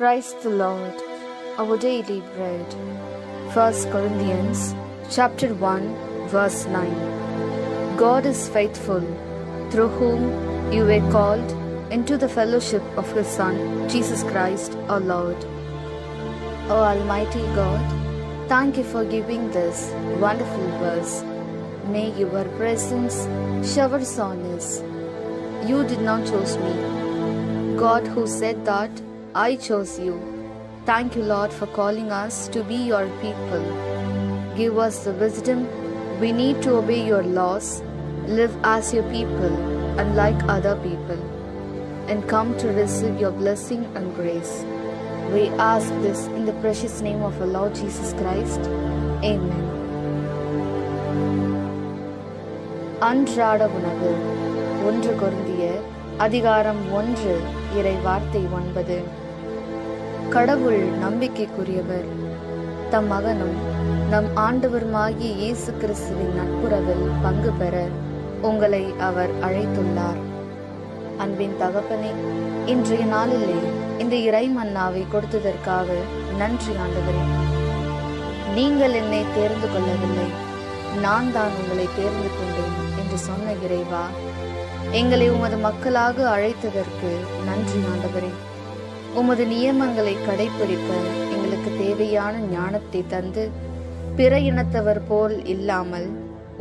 Praise the Lord, our daily bread. 1 Corinthians chapter 1 verse 9. God is faithful, through whom you were called into the fellowship of His Son, Jesus Christ our Lord. O Almighty God, thank you for giving this wonderful verse. May your presence showers on us. You did not choose me. God who said that, I chose you. Thank you, Lord, for calling us to be your people. Give us the wisdom we need to obey your laws, live as your people, unlike other people, and come to receive your blessing and grace. We ask this in the precious name of our Lord Jesus Christ. Amen. அன்றாட உணவு 1 கொரிந்தியர் அதிகாரம் 1 இறை வார்த்தை 9. கடவுள் நம்பிக்கைக்குரியவர். தம் மகனும் நம் ஆண்டவருமாகிய இயேசு கிறிஸ்துவின் நட்புறவில் பங்கு பெற உங்களை அவர் அழைத்துள்ளார். அன்பின் தகப்பனே, இன்றைய நாளிலே இந்த இறை மன்னாவை கொடுத்ததற்காக நன்றி ஆண்டவரே. நீங்கள் என்னை தேர்ந்து கொள்ளவில்லை, நான் தான் உங்களை தேர்ந்து கொண்டேன் என்று சொன்ன இறைவா, எங்களை உமது மக்களாக அழைத்ததற்கு நன்றி ஆண்டவரே. உமது நியமங்களை கடைபிடிக்க எங்களுக்கு தேவையான ஞானத்தை தந்து, பிற இனத்தவர் போல் இல்லாமல்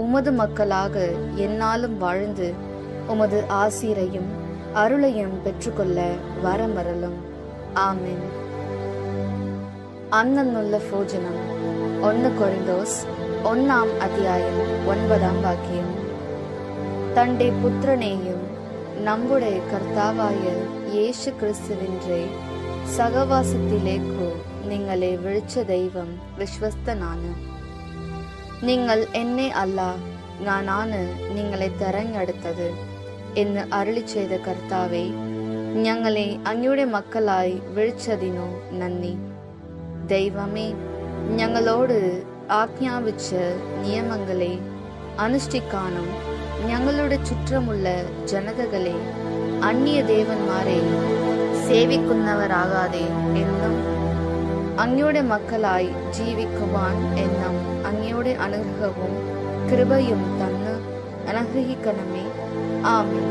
உமது மக்களாக எந்நாளும் வாழ்ந்து உமது ஆசீரையும் அருளையும் பெற்றுக்கொள்ள வரமருளும். ஆமென். அன்னன்னுள்ள போஜனம் 1 கொரிந்தோஸ் 1 அத்தியாயம் 9 വാക്യം. തന്റെ പുത്രനെയും നമ്മുടെ കർത്താവായ യേശു ക്രിസ്തുവിന്റെ സഹവാസത്തിലേക്കു നിങ്ങളെ വിളിച്ച ദൈവം വിശ്വസ്തനാണ്. നിങ്ങൾ എന്നെ അല്ല, ഞാനാണ് നിങ്ങളെ തെരഞ്ഞെടുത്തത് എന്ന് അരുളി ചെയ്ത കർത്താവേ, ഞങ്ങളെ അങ്ങയുടെ മക്കളായി വിളിച്ചതിനു നന്ദി. ദൈവമേ, ഞങ്ങളോട് ആജ്ഞാപിച്ച നിയമങ്ങളെ അനുഷ്ഠിക്കാനും ഞങ്ങളുടെ ചുറ്റുമുള്ള ജനതകളെ അന്യ ദേവന്മാരെ സേവിക്കുന്നവരാകാതെ എന്നും അങ്ങയുടെ മക്കളായി ജീവിക്കുവാൻ എന്നും അങ്ങയുടെ അനുഗ്രഹവും കൃപയും തന്ന് അനുഗ്രഹിക്കണമേ. ആമേൻ.